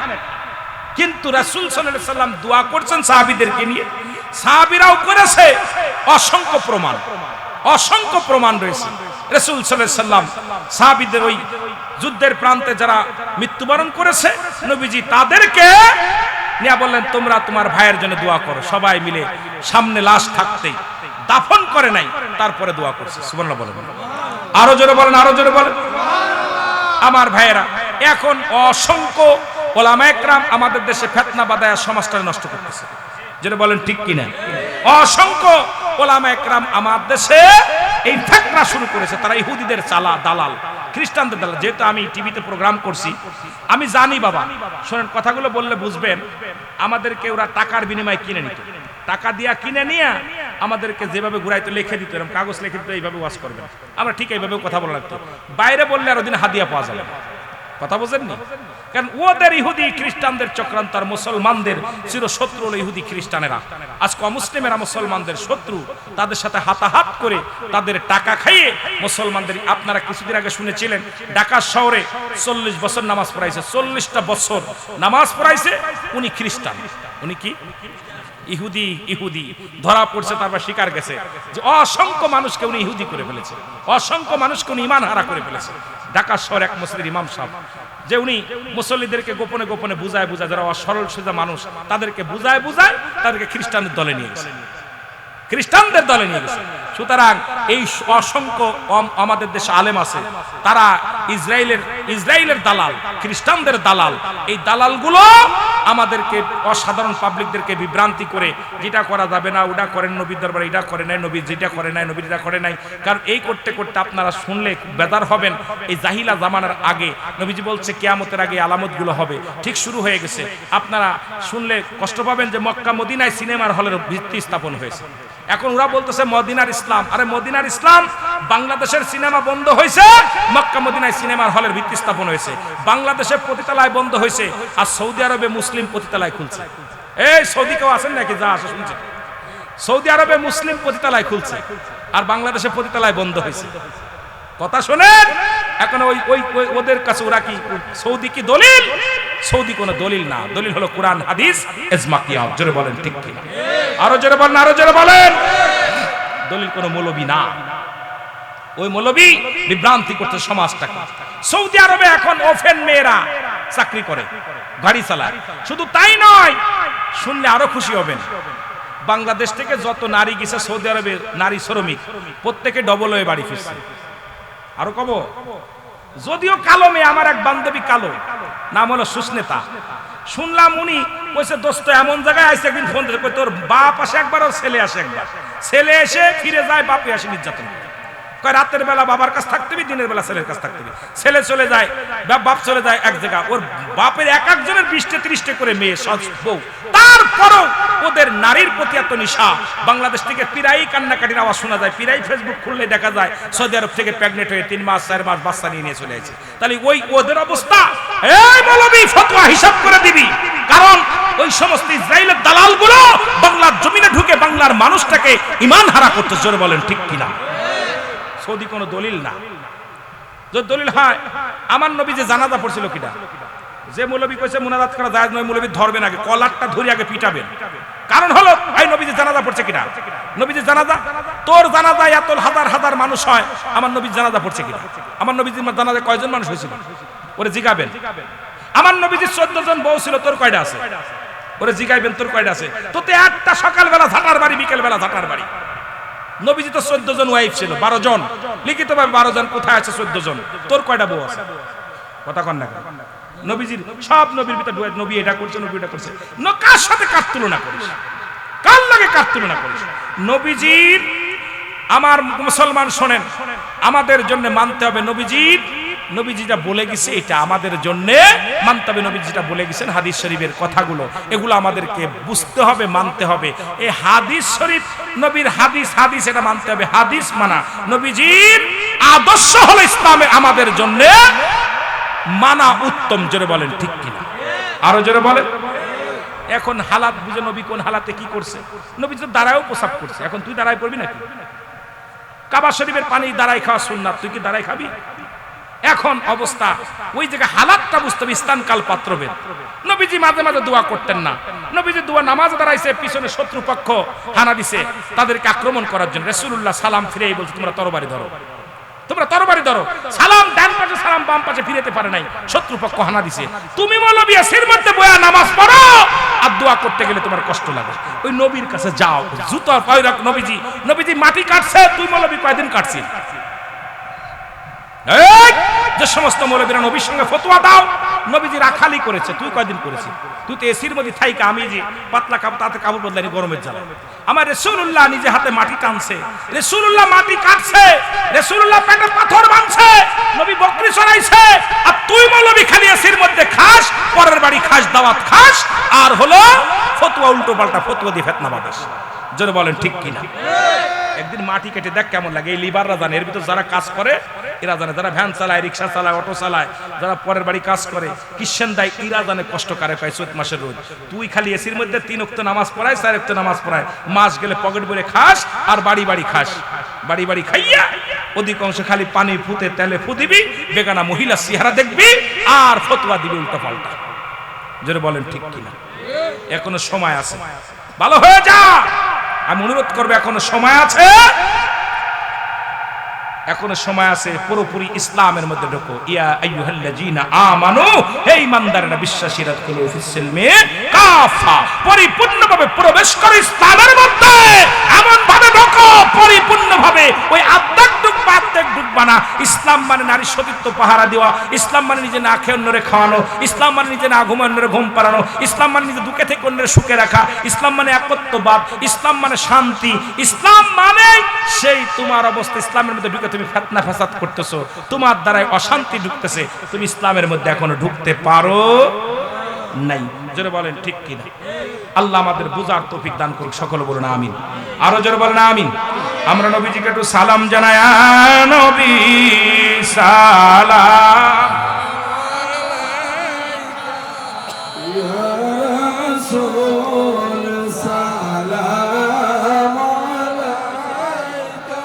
কিন্তু রাসূল সাল্লাল্লাহু আলাইহি সাল্লাম দোয়া করছেন সাহাবীদেরকে নিয়ে, সাহাবীরাও করেছে। অসংখ্য প্রমাণ, অসংখ্য প্রমাণ রয়েছে। রাসূল সাল্লাল্লাহু আলাইহি সাল্লাম সাহাবীদের ওই যুদ্ধের প্রান্তে যারা মৃত্যুবরণ করেছে, নবীজি তাদেরকে নিয়ে বললেন তোমরা তোমার ভাইয়ের জন্য দোয়া করো। সবাই মিলে সামনে লাশ থাকতেই দাফন করে নাই, তারপরে দোয়া করছে। সুবহানাল্লাহ বলেন, আরো জোরে বলেন, আরো জোরে বলেন। আমার ভাইয়েরা, এখন অসংখ্য ওলামায়ে কেরাম আমাদের দেশে ফিতনা বাঁধায়া সমাজটা নষ্ট করতেছে। যেটা বলেন ঠিক কিনা? অসংখ্য ওলামায়ে কেরাম আমার দেশে এই ফিতনা শুরু করেছে। তারা ইহুদিদের দালাল, খ্রিস্টানদের দালাল। যেহেতু আমি টিভিতে প্রোগ্রাম করছি, আমি জানি বাবা, শোনেন কথাগুলো বললে বুঝবেন। আমাদেরকে ওরা টাকার বিনিময়ে কিনে নিত, টাকা দিয়া কিনে নিয়ে আমাদেরকে যেভাবে ঘুরাইতো, লিখে দিত, এরকম কাগজ লিখে দিত, এইভাবে ওয়াজ করবেন। আমরা ঠিক এইভাবে কথা বলা লাগতো। বাইরে বললে আরো দিন হাদিয়া পাওয়া যাবে। কথা বোঝেননি? কারণ ওদের ইহুদি খ্রিস্টানদের চক্রান্ত আর মুসলমানদের চির শত্রু হলো ইহুদি খ্রিস্টানেরা। আজকে অমুসলিমেরা মুসলমানদের শত্রু, তাদের সাথে হাতাহাত করে তাদের টাকা খাইয়ে মুসলমানদের। আপনারা কিছুদিন আগে শুনেছিলেন ঢাকা শহরে 40 বছর নামাজ পড়াইছে, 40টা বছর নামাজ পড়াইছে, উনি খ্রিস্টান। উনি কি? ইহুদি। ইহুদি ধরা পড়ছে, তারপর স্বীকার গেছে যে অসংখ্য মানুষকে উনি ইহুদি করে ফেলেছে, অসংখ্য মানুষকে উনি ঈমান হারা করে ফেলেছে। ঢাকা শহর এক মসজিদের ইমাম সাহেব, যে উনি মুসল্লিদেরকে গোপনে গোপনে বুঝায় যারা অসরল সোজা মানুষ, তাদেরকে বুঝায় তাদেরকে খ্রিস্টানদের দলে নিয়ে গেছে, খ্রিস্টানদের দলে নিয়ে গেছে। সুতরাং এই অসংখ্য আমাদের দেশে আলেম আছে, তারা ইসরায়েলের দালাল, খ্রিস্টানদের দালাল। এই দালালগুলো আমাদেরকে, অসাধারণ পাবলিকদেরকে বিভ্রান্তি করে যেটা করা যাবে না, ওটা করেন, নবীর দরবারে এটা করে নাই, নবী যেটা করে নাই, নবী যেটা করে নাই। কারণ এই করতে করতে আপনারা শুনলে বেদার হবেন। এই জাহিলা জামানার আগে নবীজি বলছে কিয়ামতের আগে আলামতগুলো হবে, ঠিক শুরু হয়ে গেছে। আপনারা শুনলে কষ্ট পাবেন যে মক্কা মদিনায় সিনেমার হলের ভিত্তি স্থাপন হয়েছে। এখন ওরা বলতেছে মদিনার ইসলাম। আরে মদিনার ইসলাম, বাংলাদেশের সিনেমা বন্ধ হয়েছে, মক্কা মদিনায় সিনেমার হলের ভিত্তি স্থাপন হয়েছে। বাংলাদেশে পতিতালয় বন্ধ হয়েছে, আর সৌদি আরবে মুসলিম পতিতালয় খুলছে। এই সৌদি কেউ আছেন নাকি? যা আসে শুনছে, সৌদি আরবে মুসলিম পতিতালয় খুলছে, আর বাংলাদেশে পতিতালয় বন্ধ হয়েছে। কথা শোনেন, এখন ওদের কাছে ওরা কি সৌদি কি দলিল? সৌদি কোনো দলিল না, দলিল হলো কোরআন, হাদিস, ইজমা, কিয়াস। জোরে বলেন ঠিক কি? আরো জোরে বলেন, আরো জোরে বলেন। দলিল কোনো মৌলবি না। ওই মৌলবী বিভ্রান্তি করতে সমাজটাকে। সৌদি আরবে এখন ওপেন মেয়েরা চাকরি করে, গাড়ি চালায়। শুধু তাই নয়, শুনলে আরো খুশি হবেন, বাংলাদেশ থেকে যত নারী গেছে সৌদি আরবে নারী শ্রমিক, প্রত্যেকে ডবল হয়ে বাড়ি ফিরছে। আরো কব, যদিও কালো মেয়ে, আমার এক বান্ধবী কালো, নাম হলো সুস্নেতা। শুনলাম উনি কইছে দোস্ত এমন জায়গায় আইছে, একদিন ফোন দিতে কই তোর বাপ আসে একবার আর ছেলে আসে একবার, ছেলে এসে ফিরে যায়, বাপে আসে নির্যাতন করে। কয় রাতের বেলা বাবার কাছে থাকতে হবে, দিনের বেলা ছেলের কাছে থাকতে হবে। ছেলে চলে যায়, বাপ চলে যায় এক জায়গা, ওর বাপের এক একজনের 20-30 করে মেয়ে সব বউ, তারপরও ওদের নারীর প্রতি এত নিশা। বাংলাদেশ থেকে প্রায়ই কান্নাকাটির আওয়াজ শোনা যায়, প্রায়ই ফেসবুক খুললে দেখা যায় সৌদি আরব থেকে প্রেগনেন্ট হয়ে 3 মাস 4 মাস বাচ্চা নিয়ে চলে আসে। তাহলে ওই ওদের অবস্থা, এই মৌলবী ফতোয়া হিসাব করে দিবি, কারণ ওই সমস্ত ইসরায়েলের দালালগুলো বাংলার জমিনে ঢুকে বাংলার মানুষটাকে ঈমান হারা করতে। জোরে বলেন ঠিক কিনা? সৌদি কোনো দলিল না, যদি দলিল হয় আমার নবী যে জানাজা পড়ছিল কিনা, যে মৌলবী কইছে মুনাজাত করা জায়েজ নয়, মৌলবী ধরবেন আগে, কলারটা ধরে আগে পিটাবেন। কারণ হলো এই নবী যে জানাজা পড়ছে কিনা, নবী যে জানাজা, তোর জানাজায় এত হাজার হাজার মানুষ হয়, আমার নবী জানাজা পড়ছে কিনা, আমার নবীজির জানাজায় কয়জন মানুষ হয়েছিল ওরে জিগাবেন। আমার নবীজির 14 জন বউ ছিল, তোর কয়টা আছে ওরে জিগাইবেন, তোর কয়টা আছে? তোতে একটা সকালবেলা ঝাঁটার বাড়ি, বিকেল বেলা ঝাঁটার বাড়ি। নবীজি তো 14 জন ওয়াইফ ছিল, 12 জন লিখিতভাবে 12 জন, কোথায় আছে 14 জন? তোর কয়টা বউ আছে? কথা কন না। নবীজির সব নবীর ভিতর নবী এটা করছে, নবী এটা করছে, কার সাথে কার তুলনা করিস, কার লাগে কার তুলনা করিস? নবীজির, আমার মুসলমান শোনেন, আমাদের জন্য মানতে হবে নবীজি যা বলে গেছে এটা আমাদের জন্য মানতে হবে। নবীজি যেটা বলে গেছেন হাদিস শরীফের কথাগুলো, এগুলো আমাদেরকে বুঝতে হবে, মানতে হবে। এই হাদিস শরীফ, নবীর হাদিস এটা মানতে হবে। হাদিস মানা, নবীজির আদর্শ হলো ইসলামে আমাদের জন্য মানা উত্তম। জোরে বলেন ঠিক কিনা? আরো জোরে বলেন। এখন হালাত বুঝে নবী কোন হালাতে কি করছে। নবী তো দাঁড়ায়ও প্রসাব করছে, এখন তুই দাঁড়ায় পড়বি নাকি? কাবা শরীফের পানি দাঁড়ায় খাওয়া সুন্নাত, তুই কি দাঁড়ায় খাবি? এখন অবস্থা ওই জায়গায় হালাতটা বুঝতে হবে, স্থান কাল পাত্রভেদ। নবীজি মাঝে মাঝে দোয়া করতেন না, নবীজি দোয়া নামাজ দাঁড়াইছে, পিছনে শত্রুপক্ষ হানা দিছে, তাদেরকে আক্রমণ করার জন্য রাসূলুল্লাহ সালাম ফিরেই বলছে তোমরা তরবারি ধরো, তোমরা তরবারি ধরো। সালাম ডান পাশে, সালাম বাম পাশে ফিরেতে পারে নাই, শত্রুপক্ষ হানা দিছে। তুমি মৌলবী সির মধ্যে বয়া নামাজ পড়ো আর দোয়া করতে গেলে তোমার কষ্ট লাগে, ওই নবীর কাছে যাও, জুতার পায়ে রাখ। নবীজি মাটি কাটছে, তুই মৌলবী কয়দিন কাটছিস? যে সমস্ত মৌলবীরা নবীর সঙ্গে ফতোয়া দাও, নবীজি রাখালি করেছে, তুই কয়দিন করেছিস? তুই তো এসির মধ্যে থাইকা, আমি যে পাতলা কাপড় তাতে কাপড় বদলানি গরমের জ্বালা। আমার রাসূলুল্লাহ নিজে হাতে মাটি টানছে, রাসূলুল্লাহ মাটি কাটছে, রাসূলুল্লাহ পেটে পাথর ভাঙছে, নবী বকরি চড়াইছে, আর তুই মৌলবী খালি এসির মধ্যে খাস, পরের বাড়ি খাস, দাওয়াত খাস, আর হলো ফতোয়া উল্টো পাল্টা ফতোয়া দিয়ে ফিতনা বাতাস। জোরে বলেন ঠিক কিনা? একদিন মাটি কেটে দেখ কেমন লাগে। এই লিবাররা জানে, এর ভিতর যারা কাজ করে এরা জানে, যারা ভ্যান চালায়, রিক্সা চালায়, অটো চালায়, যারা পরের বাড়ি কাজ করে, কিসেন দেয়, এরা জানে কষ্ট কারে পায় চৈত মাসের রোজ। তুই খালি এসির মধ্যে 3 ওয়াক্ত নামাজ পড়ায়, 4 ওয়াক্ত নামাজ পড়ায়, মাস গেলে পকেট ভরে খাস, আর বাড়ি বাড়ি খাস, বাড়ি বাড়ি খাইয়া অধিকাংশ খালি পানি ফুতে তেলে ফু দিবি, বেগানা মহিলা চেহারা দেখবি, আর ফতোয়া দিবি উল্টো পাল্টা। জোরে বলেন ঠিক কিনা? এখনো সময় আছে, ভালো হয়ে যা। আমি অনুরোধ করবো, এখনো সময় আছে, এখনো সময় আছে, পুরোপুরি ইসলামের মধ্যে ঢোকো। ইয়া আইয়ুহাল্লাযীনা আমানু, হে ঈমানদাররা, বিশ্বাসীরা, দুখুলু ফিস-সিলমি কাফা, পরিপূর্ণভাবে প্রবেশ করো ইসলামের মধ্যে, এমন ভাবে ঢোকো পরিপূর্ণভাবে। ওই আধ্যাত্মিক ঢুকবা না। ইসলাম মানে নারী সতীত্ব পাহারা দেওয়া, ইসলাম মানে নিজে না খেয়ে অন্যরে খাওয়ানো, ইসলাম মানে নিজে না ঘুমায় অন্যরে ঘুম পাড়ানো, ইসলাম মানে নিজে দুঃখে থেকে অন্যরে সুখে রাখা, ইসলাম মানে একত্ববাদ, ইসলাম মানে শান্তি, ইসলাম মানে সেই তোমার অবস্থা। ইসলামের মধ্যে ঢুকে তুমি ফিতনা ফাসাদ করতেছো, তোমার দ্বারাই অশান্তি ঢুকতেছে, তুমি ইসলামের মধ্যে এখনো ঢুকতে পারো নাই। জোরে বলেন ঠিক কিনা? আল্লাহ আমাদের বুঝার তৌফিক দান করুক, সকলে বলুন আমিন। আরো জোরে বলেন আমিন। আমরা নবীজিকে একটু সালাম জানাই, নবী সালাম, সালাম আলাইকা